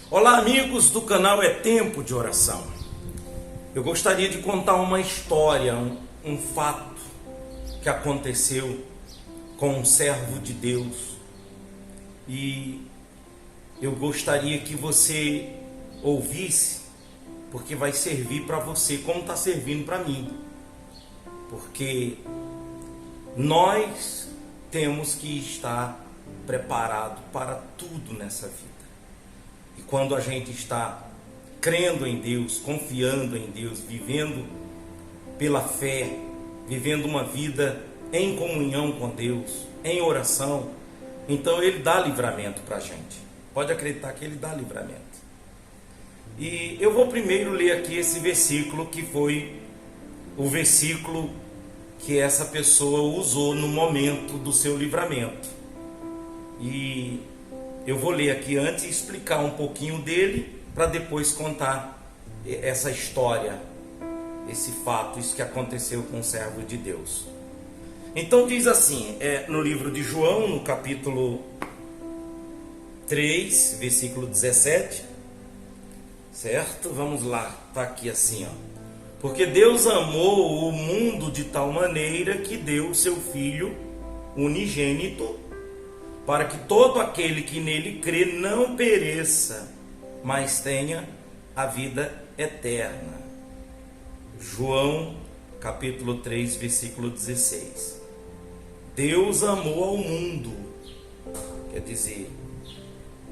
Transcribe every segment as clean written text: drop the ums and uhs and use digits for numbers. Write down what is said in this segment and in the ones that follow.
Olá, amigos do canal É Tempo de Oração. Eu gostaria de contar uma história, um fato que aconteceu com um servo de Deus. E eu gostaria que você ouvisse, porque vai servir para você como está servindo para mim. Porque nós temos que estar preparados para tudo nessa vida. E quando a gente está crendo em Deus, confiando em Deus, vivendo pela fé, vivendo uma vida em comunhão com Deus, em oração, então Ele dá livramento para a gente. Pode acreditar que Ele dá livramento. E eu vou primeiro ler aqui esse versículo, que foi o versículo que essa pessoa usou no momento do seu livramento. E eu vou ler aqui antes e explicar um pouquinho dele, para depois contar essa história, esse fato, isso que aconteceu com o servo de Deus. Então diz assim, no livro de João, no capítulo 3, versículo 17, certo? Vamos lá, está aqui assim, ó. Porque Deus amou o mundo de tal maneira que deu o seu Filho unigênito, para que todo aquele que nele crê não pereça, mas tenha a vida eterna. João, capítulo 3, versículo 16. Deus amou ao mundo, quer dizer,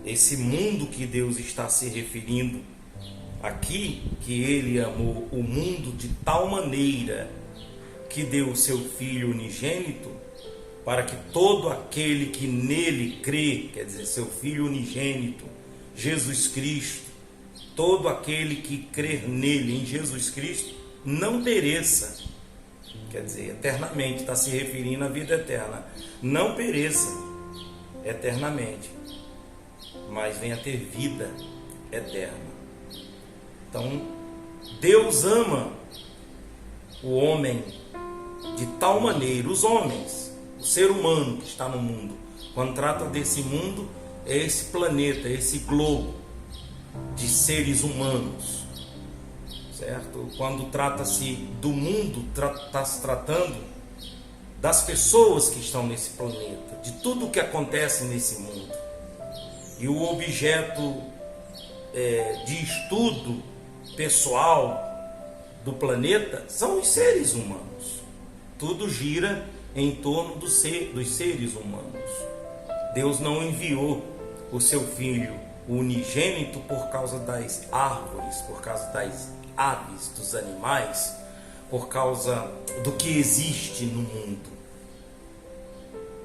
esse mundo que Deus está se referindo aqui, que Ele amou o mundo de tal maneira que deu o seu Filho unigênito, para que todo aquele que nele crê, quer dizer, seu Filho unigênito, Jesus Cristo, todo aquele que crer nele, em Jesus Cristo, não pereça, quer dizer, eternamente, está se referindo à vida eterna, não pereça eternamente, mas venha ter vida eterna. Então, Deus ama o homem de tal maneira, os homens, o ser humano que está no mundo. Quando trata desse mundo, é esse planeta, esse globo de seres humanos, certo? Quando trata-se do mundo, está se tratando das pessoas que estão nesse planeta, de tudo o que acontece nesse mundo. E o objeto de estudo pessoal do planeta são os seres humanos. Tudo gira em torno dos seres humanos. Deus não enviou o seu Filho unigênito por causa das árvores, por causa das aves, dos animais, por causa do que existe no mundo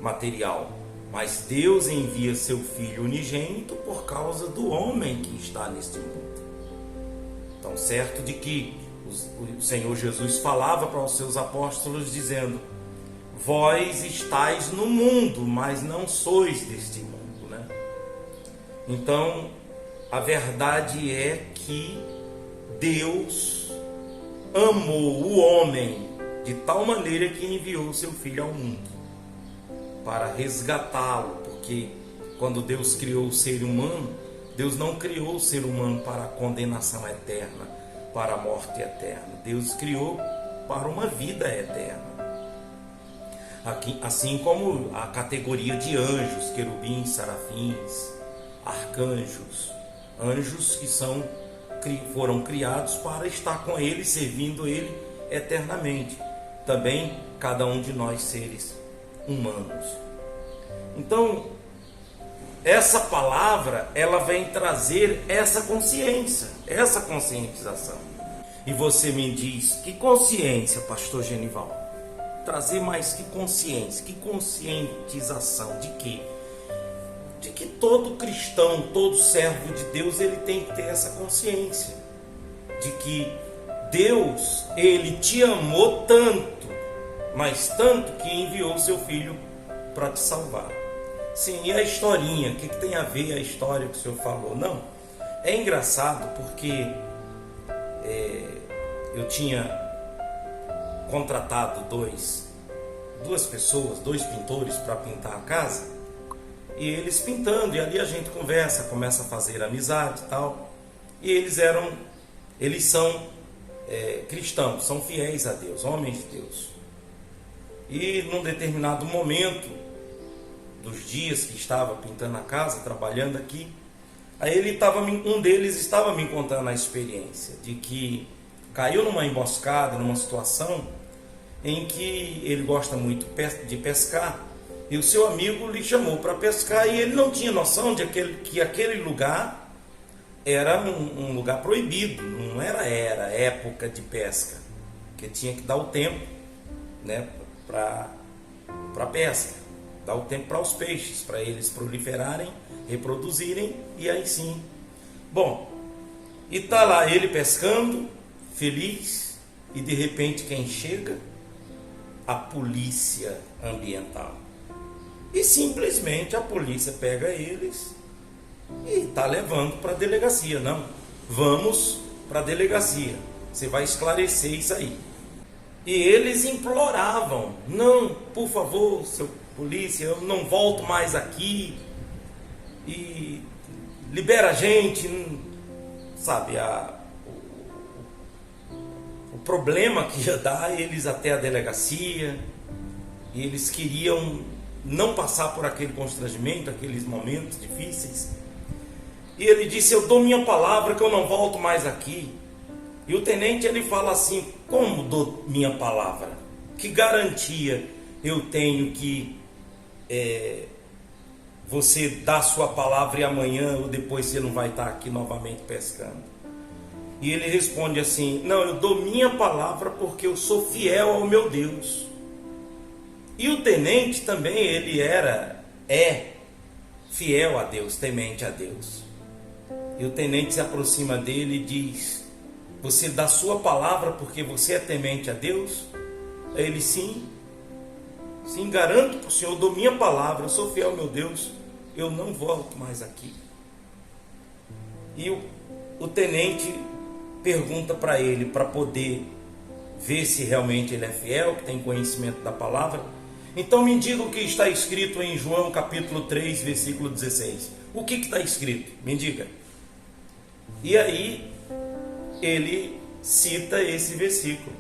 material. Mas Deus envia seu Filho unigênito por causa do homem que está neste mundo. Então, certo de que o Senhor Jesus falava para os seus apóstolos dizendo: vós estáis no mundo, mas não sois deste mundo, né? Então, a verdade é que Deus amou o homem de tal maneira que enviou o seu Filho ao mundo para resgatá-lo, porque quando Deus criou o ser humano, Deus não criou o ser humano para a condenação eterna, para a morte eterna. Deus criou para uma vida eterna. Aqui, assim como a categoria de anjos, querubins, serafins, arcanjos, anjos que foram criados para estar com Ele, servindo Ele eternamente. Também cada um de nós seres humanos. Então, essa palavra, ela vem trazer essa consciência, essa conscientização. E você me diz, que consciência, pastor Genival? Trazer mais que consciência, que conscientização de quê? De que todo cristão, todo servo de Deus, ele tem que ter essa consciência de que Deus, Ele te amou tanto, mas tanto que enviou seu Filho para te salvar. Sim, e a historinha, o que tem a ver a história que o senhor falou? Não, é engraçado porque eu tinha contratado duas pessoas, dois pintores para pintar a casa, E eles pintando, e ali a gente conversa, começa a fazer amizade e tal. E eles são cristãos, são fiéis a Deus, homens de Deus. E num determinado momento dos dias que estava pintando a casa, trabalhando aqui, aí um deles estava me contando a experiência de que caiu numa emboscada, numa situação em que ele gosta muito de pescar, e o seu amigo lhe chamou para pescar, e ele não tinha noção de que aquele lugar era um lugar proibido, não era época de pesca, que tinha que dar o tempo, né, para pesca, dar o tempo para os peixes, para eles proliferarem, reproduzirem, e aí sim. Bom, e tá lá ele pescando, feliz, e de repente quem chega? A polícia ambiental. E simplesmente a polícia pega eles e está levando para a delegacia. Não, vamos para a delegacia, você vai esclarecer isso aí. E eles imploravam: não, por favor, seu polícia, eu não volto mais aqui, e libera a gente, sabe, o problema que ia dar eles até a delegacia, e eles queriam não passar por aquele constrangimento, aqueles momentos difíceis. E ele disse: eu dou minha palavra que eu não volto mais aqui. E o tenente, ele fala assim: como dou minha palavra? Que garantia eu tenho que você dá sua palavra e amanhã ou depois você não vai estar aqui novamente pescando? E ele responde assim: não, eu dou minha palavra porque eu sou fiel ao meu Deus. E o tenente também, ele é fiel a Deus, temente a Deus. E o tenente se aproxima dele e diz: você dá sua palavra porque você é temente a Deus? Aí ele: sim, garanto para o senhor, eu dou minha palavra, eu sou fiel ao meu Deus, eu não volto mais aqui. E o tenente pergunta para ele, para poder ver se realmente ele é fiel, que tem conhecimento da palavra: então me diga o que está escrito em João capítulo 3, versículo 16. O que está escrito? Me diga. E aí ele cita esse versículo,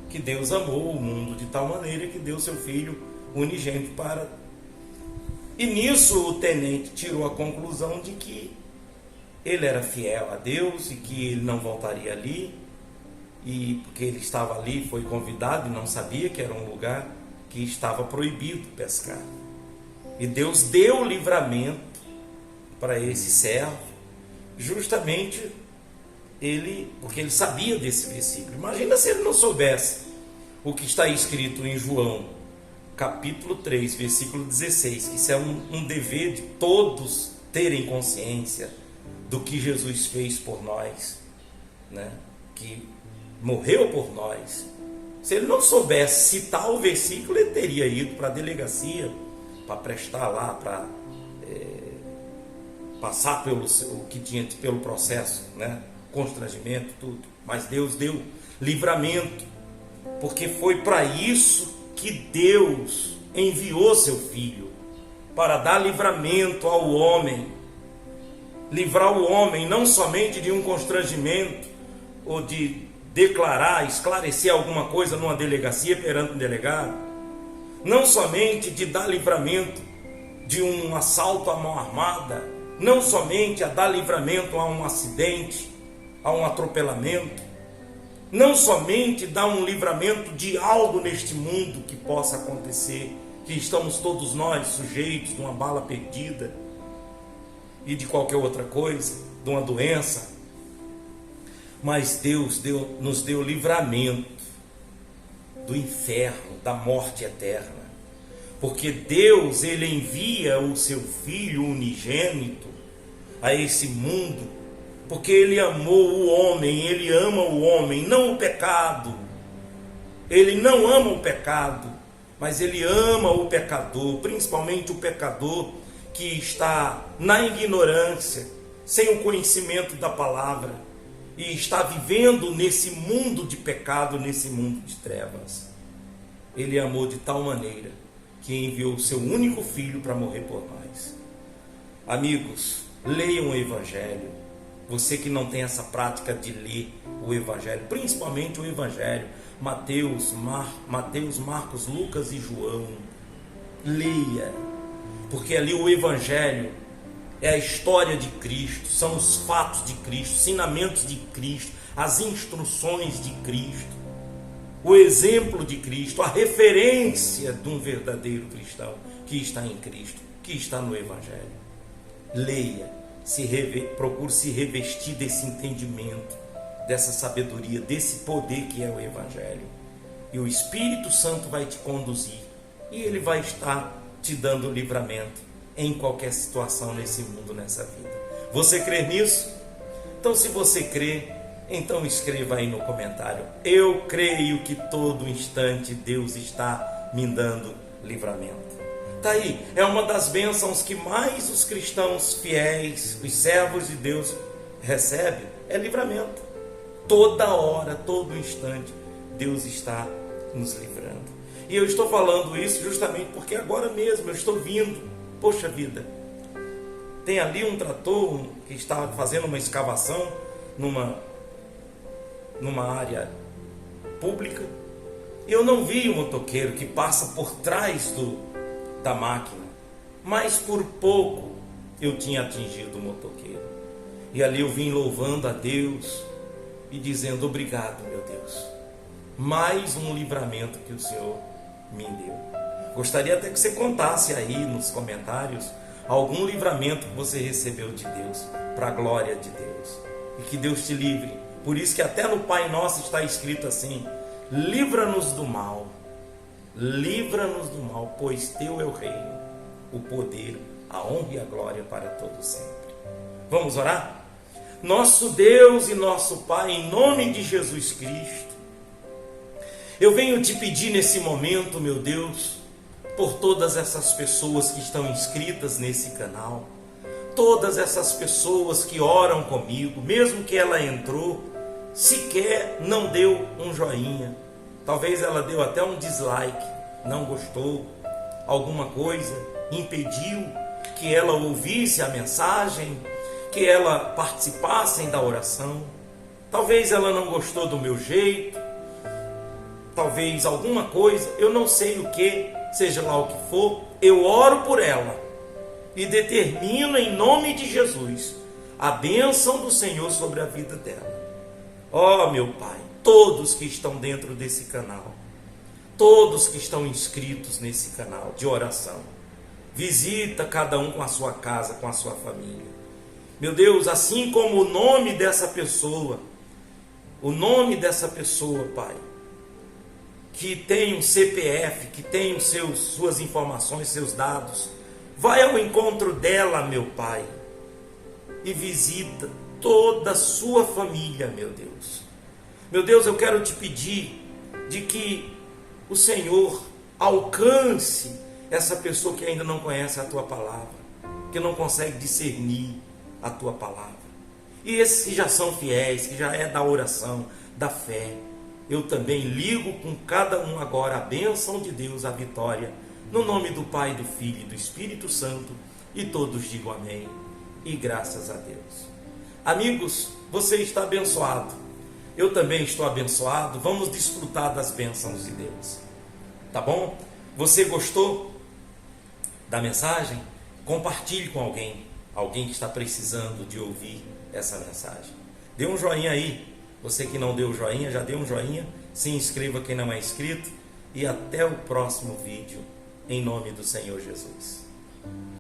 que Deus amou o mundo de tal maneira que deu seu Filho unigênito para... E nisso o tenente tirou a conclusão de que ele era fiel a Deus e que ele não voltaria ali, e porque ele estava ali, foi convidado e não sabia que era um lugar que estava proibido pescar. E Deus deu livramento para esse servo, justamente porque ele sabia desse versículo. Imagina se ele não soubesse o que está escrito em João capítulo 3, versículo 16, que isso é um dever de todos terem consciência do que Jesus fez por nós, né? Que morreu por nós. Se ele não soubesse citar o versículo, ele teria ido para a delegacia para prestar lá, para passar pelo processo, né? Constrangimento, tudo. Mas Deus deu livramento, porque foi para isso que Deus enviou seu Filho, para dar livramento ao homem, livrar o homem não somente de um constrangimento ou de esclarecer alguma coisa numa delegacia perante um delegado, não somente de dar livramento de um assalto à mão armada, não somente a dar livramento a um acidente, a um atropelamento, não somente dar um livramento de algo neste mundo que possa acontecer, que estamos todos nós sujeitos de uma bala perdida e de qualquer outra coisa, de uma doença, mas Deus nos deu livramento do inferno, da morte eterna, porque Deus, ele envia o seu Filho unigênito a esse mundo, porque ele amou o homem, ele ama o homem, não o pecado. Ele não ama o pecado, mas ele ama o pecador, principalmente o pecador que está na ignorância, sem o conhecimento da palavra, e está vivendo nesse mundo de pecado, nesse mundo de trevas. Ele amou de tal maneira que enviou o seu único Filho para morrer por nós. Amigos, leiam o Evangelho. Você que não tem essa prática de ler o Evangelho, principalmente o Evangelho, Mateus, Marcos, Lucas e João, leia, porque ali o Evangelho é a história de Cristo, são os fatos de Cristo, ensinamentos de Cristo, as instruções de Cristo, o exemplo de Cristo, a referência de um verdadeiro cristão que está em Cristo, que está no Evangelho. Leia, procure se revestir desse entendimento, dessa sabedoria, desse poder que é o Evangelho. E o Espírito Santo vai te conduzir e ele vai estar te dando livramento em qualquer situação nesse mundo, nessa vida. Você crê nisso? Então, se você crê, então escreva aí no comentário: eu creio que todo instante Deus está me dando livramento. Tá aí, é uma das bênçãos que mais os cristãos fiéis, os servos de Deus recebem, é livramento. Toda hora, todo instante, Deus está nos livrando. E eu estou falando isso justamente porque agora mesmo eu estou vindo, poxa vida, tem ali um trator que está fazendo uma escavação numa área pública, e eu não vi o motoqueiro que passa por trás da máquina, mas por pouco eu tinha atingido o motoqueiro. E ali eu vim louvando a Deus e dizendo: obrigado, meu Deus, mais um livramento que o Senhor me deu. Gostaria até que você contasse aí nos comentários algum livramento que você recebeu de Deus, para a glória de Deus, e que Deus te livre. Por isso que até no Pai Nosso está escrito assim: livra-nos do mal, pois teu é o reino, o poder, a honra e a glória para todo sempre. Vamos orar? Nosso Deus e nosso Pai, em nome de Jesus Cristo, eu venho te pedir nesse momento, meu Deus, por todas essas pessoas que estão inscritas nesse canal, todas essas pessoas que oram comigo, mesmo que ela entrou, sequer não deu um joinha, talvez ela deu até um dislike, não gostou, alguma coisa impediu que ela ouvisse a mensagem, que ela participasse da oração. Talvez ela não gostou do meu jeito, talvez alguma coisa, eu não sei o que, seja lá o que for, eu oro por ela e determino em nome de Jesus a bênção do Senhor sobre a vida dela. Ó, meu Pai, todos que estão dentro desse canal, todos que estão inscritos nesse canal de oração, visita cada um com a sua casa, com a sua família. Meu Deus, assim como o nome dessa pessoa, Pai, que tem um CPF, que tem suas informações, seus dados, vai ao encontro dela, meu Pai, e visita toda a sua família, meu Deus. Meu Deus, eu quero te pedir de que o Senhor alcance essa pessoa que ainda não conhece a tua palavra, que não consegue discernir a tua palavra. E esses que já são fiéis, que já é da oração, da fé, eu também ligo com cada um agora a bênção de Deus, a vitória, no nome do Pai, do Filho e do Espírito Santo, e todos digam amém, e graças a Deus. Amigos, você está abençoado, eu também estou abençoado, vamos desfrutar das bênçãos de Deus, tá bom? Você gostou da mensagem? Compartilhe com alguém que está precisando de ouvir essa mensagem. Dê um joinha aí, você que não deu joinha, já deu um joinha, se inscreva quem não é inscrito, e até o próximo vídeo, em nome do Senhor Jesus.